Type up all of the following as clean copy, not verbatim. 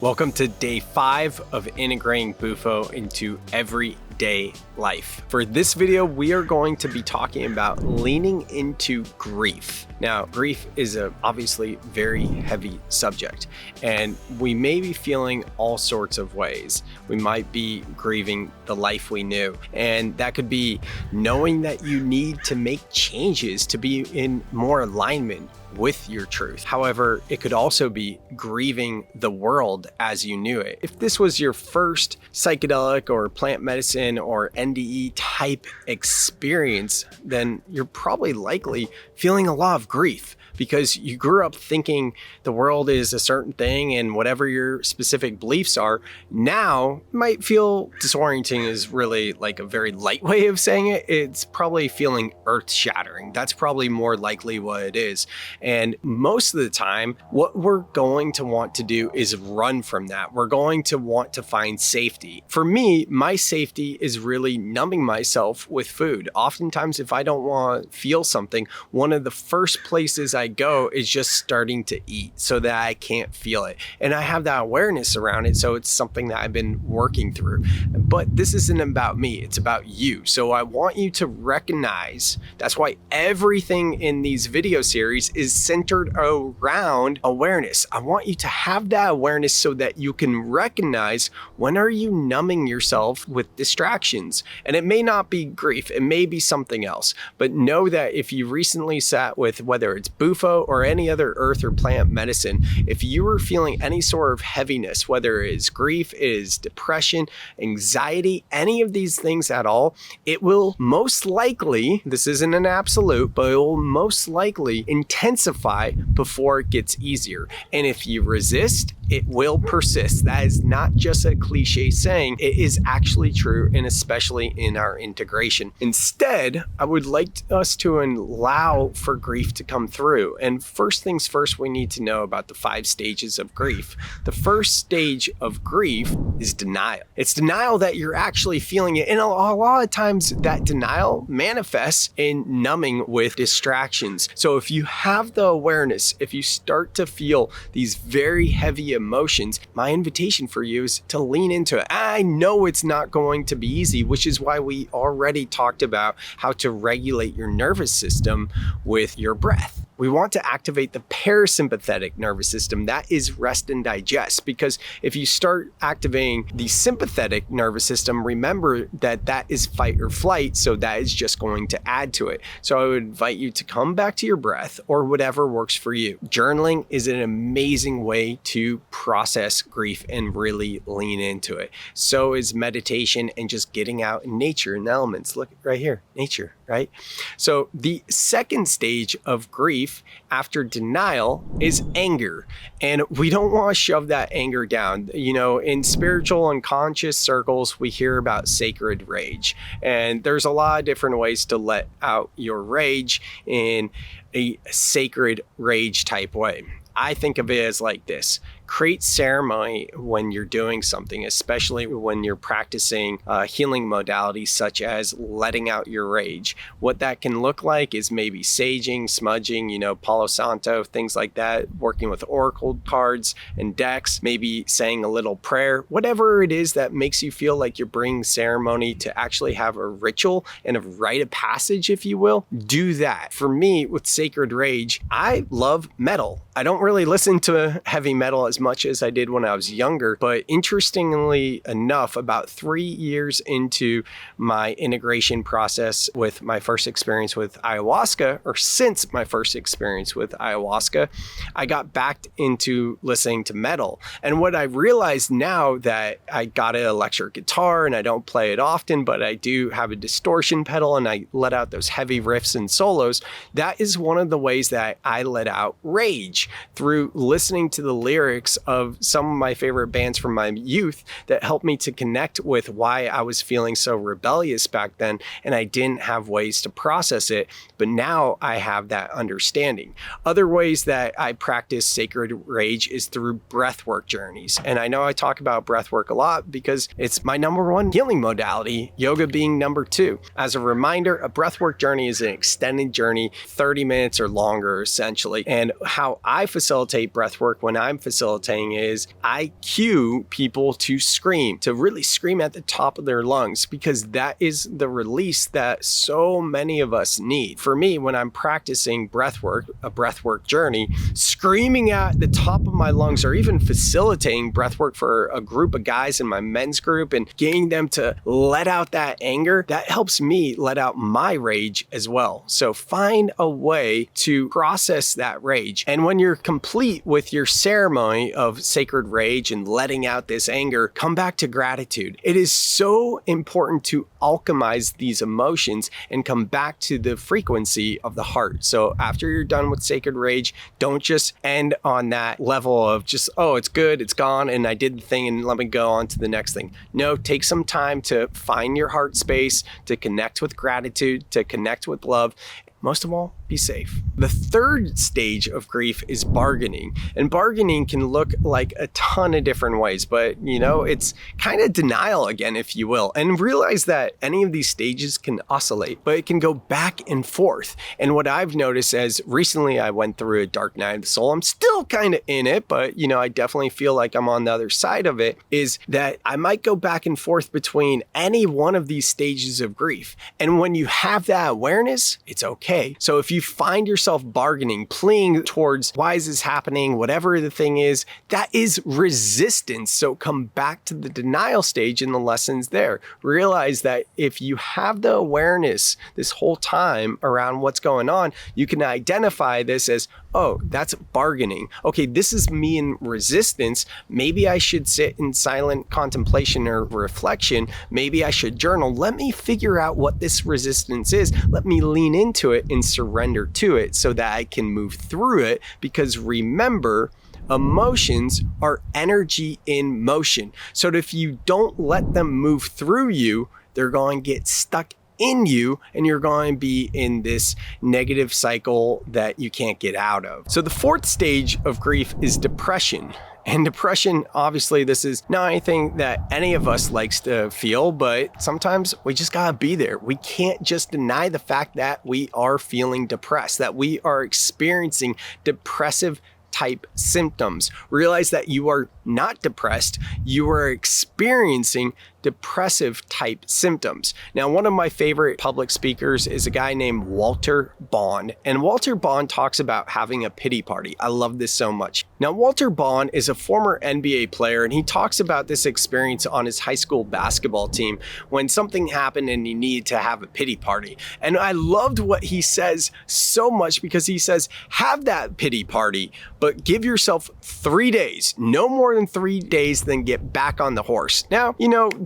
Welcome to day 5 of integrating Bufo into everyday life. For this video, we are going to be talking about leaning into grief. Now, grief is a obviously very heavy subject, and we may be feeling all sorts of ways. We might be grieving the life we knew, and that could be knowing that you need to make changes to be in more alignment with your truth. However, it could also be grieving the world as you knew it. If this was your first psychedelic or plant medicine or NDE type experience, then you're probably likely feeling a lot of grief because you grew up thinking the world is a certain thing and whatever your specific beliefs are now might feel disorienting is really like a very light way of saying it. It's probably feeling earth shattering. That's probably more likely what it is. And most of the time, what we're going to want to do is run from that. We're going to want to find safety. For me, my safety is really numbing myself with food. Oftentimes, if I don't want to feel something, one of the first places I go is just starting to eat so that I can't feel it. And I have that awareness around it, so it's something that I've been working through. But this isn't about me, it's about you. So I want you to recognize, that's why everything in these video series is centered around awareness. I want you to have that awareness so that you can recognize when are you numbing yourself with distractions. And it may not be grief, it may be something else. But know that if you recently sat with, whether it's Bufo or any other earth or plant medicine, if you were feeling any sort of heaviness, whether it is grief, it is depression, anxiety, any of these things at all, it will most likely, this isn't an absolute, but it will most likely intensify before it gets easier. And if you resist, it will persist. That is not just a cliche saying, it is actually true, and especially in our integration. Instead, I would like us to allow for grief to come through. And first things first, we need to know about the 5 stages of grief. The first stage of grief is denial. It's denial that you're actually feeling it. And a lot of times that denial manifests in numbing with distractions. So if you have the awareness, if you start to feel these very heavy emotions, my invitation for you is to lean into it. I know it's not going to be easy, which is why we already talked about how to regulate your nervous system with your breath. We want to activate the parasympathetic nervous system. That is rest and digest, because if you start activating the sympathetic nervous system, remember that that is fight or flight, so that is just going to add to it. So I would invite you to come back to your breath or whatever works for you. Journaling is an amazing way to process grief and really lean into it. So is meditation and just getting out in nature and elements. Look right here, nature, right? So the second stage of grief after denial is anger. And we don't want to shove that anger down. You know, in spiritual unconscious circles, we hear about sacred rage. And there's a lot of different ways to let out your rage in a sacred rage type way. I think of it as like this. Create ceremony when you're doing something, especially when you're practicing healing modalities such as letting out your rage. What that can look like is maybe saging, smudging, Palo Santo, things like that, working with oracle cards and decks, maybe saying a little prayer, whatever it is that makes you feel like you're bringing ceremony to actually have a ritual and a rite of passage, if you will. Do that. For me, with sacred rage, I love metal. I don't really listen to heavy metal as much as I did when I was younger, but interestingly enough, about 3 years into my integration process with my first experience with ayahuasca, or since my first experience with ayahuasca, I got back into listening to metal. And what I realized now that I got an electric guitar and I don't play it often, but I do have a distortion pedal and I let out those heavy riffs and solos, that is one of the ways that I let out rage through listening to the lyrics of some of my favorite bands from my youth that helped me to connect with why I was feeling so rebellious back then, and I didn't have ways to process it, but now I have that understanding. Other ways that I practice sacred rage is through breathwork journeys, and I know I talk about breathwork a lot because it's my number one healing modality, yoga being number 2. As a reminder, a breathwork journey is an extended journey, 30 minutes or longer essentially, and how I facilitate breathwork when I'm facilitating facilitating is I cue people to scream, to really scream at the top of their lungs, because that is the release that so many of us need. For me, when I'm practicing breathwork, a breathwork journey, screaming at the top of my lungs, or even facilitating breathwork for a group of guys in my men's group and getting them to let out that anger, that helps me let out my rage as well. So find a way to process that rage. And when you're complete with your ceremony of sacred rage and letting out this anger, come back to gratitude. It is so important to alchemize these emotions and come back to the frequency of the heart. So after you're done with sacred rage, don't just end on that level of just, oh, it's good, it's gone, and I did the thing and let me go on to the next thing. No, take some time to find your heart space, to connect with gratitude, to connect with love. Most of all, be safe. The third stage of grief is bargaining. And bargaining can look like a ton of different ways, but it's kind of denial again, if you will. And realize that any of these stages can oscillate, but it can go back and forth. And what I've noticed as recently I went through a dark night of the soul, I'm still kind of in it, but I definitely feel like I'm on the other side of it, is that I might go back and forth between any one of these stages of grief. And when you have that awareness, it's okay. So if you find yourself bargaining, pleading towards why is this happening, whatever the thing is, that is resistance. So come back to the denial stage and the lessons there. Realize that if you have the awareness this whole time around what's going on, you can identify this as, oh, that's bargaining. Okay, this is me in resistance. Maybe I should sit in silent contemplation or reflection. Maybe I should journal. Let me figure out what this resistance is. Let me lean into it and surrender to it so that I can move through it. Because remember, emotions are energy in motion. So if you don't let them move through you, they're going to get stuck in you, and you're going to be in this negative cycle that you can't get out of. So the fourth stage of grief is depression. And depression, obviously, this is not anything that any of us likes to feel, but sometimes we just gotta be there. We can't just deny the fact that we are feeling depressed, that we are experiencing depressive type symptoms. Realize that you are not depressed, you are experiencing depressive type symptoms. Now, one of my favorite public speakers is a guy named Walter Bond, and Walter Bond talks about having a pity party. I love this so much. Now, Walter Bond is a former NBA player, and he talks about this experience on his high school basketball team when something happened and he needed to have a pity party. And I loved what he says so much, because he says, have that pity party, but give yourself 3 days, no more than 3 days, then get back on the horse. Now,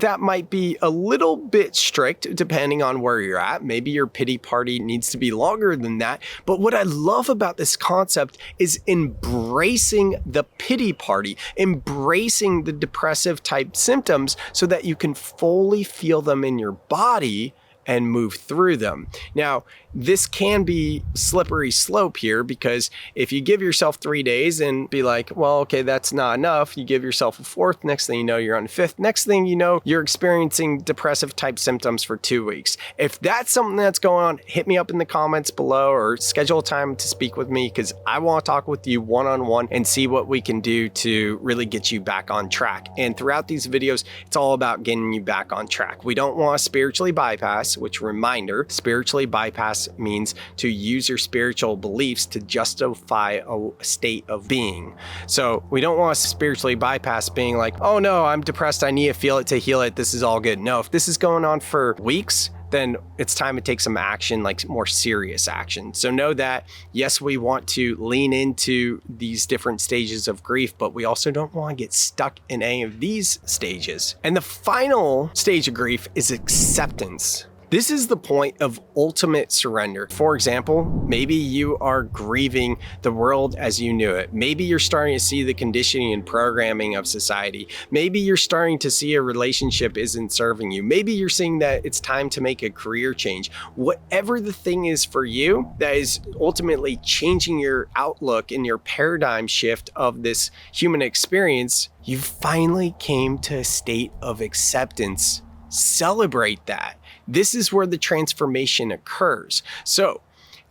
that might be a little bit strict depending on where you're at. Maybe your pity party needs to be longer than that. But what I love about this concept is embracing the pity party, embracing the depressive type symptoms so that you can fully feel them in your body and move through them. Now, this can be slippery slope here, because if you give yourself 3 days and be like, well, okay, that's not enough. You give yourself a fourth. Next thing you know, you're on the fifth. Next thing you know, you're experiencing depressive type symptoms for 2 weeks. If that's something that's going on, hit me up in the comments below or schedule a time to speak with me, because I want to talk with you one-on-one and see what we can do to really get you back on track. And throughout these videos, it's all about getting you back on track. We don't want to spiritually bypass, which, reminder, spiritually bypass means to use your spiritual beliefs to justify a state of being. So we don't want to spiritually bypass being like, oh no, I'm depressed, I need to feel it to heal it, this is all good. No, if this is going on for weeks, then it's time to take some action, like more serious action. So know that, yes, we want to lean into these different stages of grief, but we also don't want to get stuck in any of these stages. And the final stage of grief is acceptance. This is the point of ultimate surrender. For example, maybe you are grieving the world as you knew it. Maybe you're starting to see the conditioning and programming of society. Maybe you're starting to see a relationship isn't serving you. Maybe you're seeing that it's time to make a career change. Whatever the thing is for you that is ultimately changing your outlook and your paradigm shift of this human experience, you finally came to a state of acceptance. Celebrate that. This is where the transformation occurs. So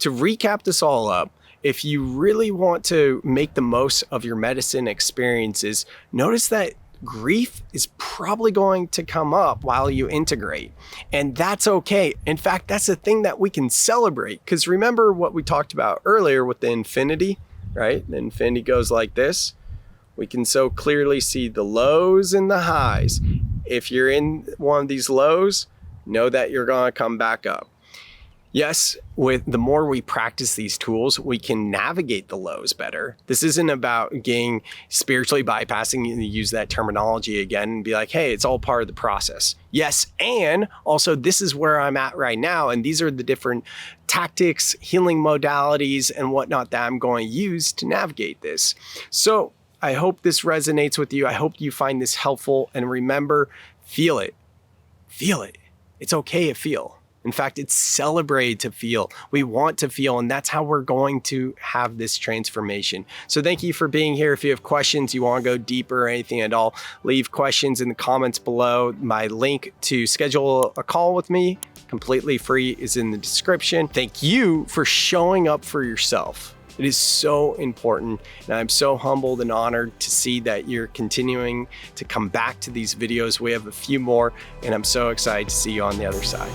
to recap this all up, if you really want to make the most of your medicine experiences, notice that grief is probably going to come up while you integrate, and that's okay. In fact, that's the thing that we can celebrate, because remember what we talked about earlier with the infinity, right? The infinity goes like this. We can so clearly see the lows and the highs. If you're in one of these lows, know that you're going to come back up. Yes, with the more we practice these tools, we can navigate the lows better. This isn't about getting spiritually bypassing, and use that terminology again and be like, hey, it's all part of the process. Yes, and also this is where I'm at right now, and these are the different tactics, healing modalities, and whatnot that I'm going to use to navigate this. So I hope this resonates with you. I hope you find this helpful, and remember, feel it. Feel it. It's okay to feel. In fact, it's celebrated to feel. We want to feel, and that's how we're going to have this transformation. So thank you for being here. If you have questions, you want to go deeper or anything at all, leave questions in the comments below. My link to schedule a call with me, completely free, is in the description. Thank you for showing up for yourself. It is so important, and I'm so humbled and honored to see that you're continuing to come back to these videos. We have a few more, and I'm so excited to see you on the other side.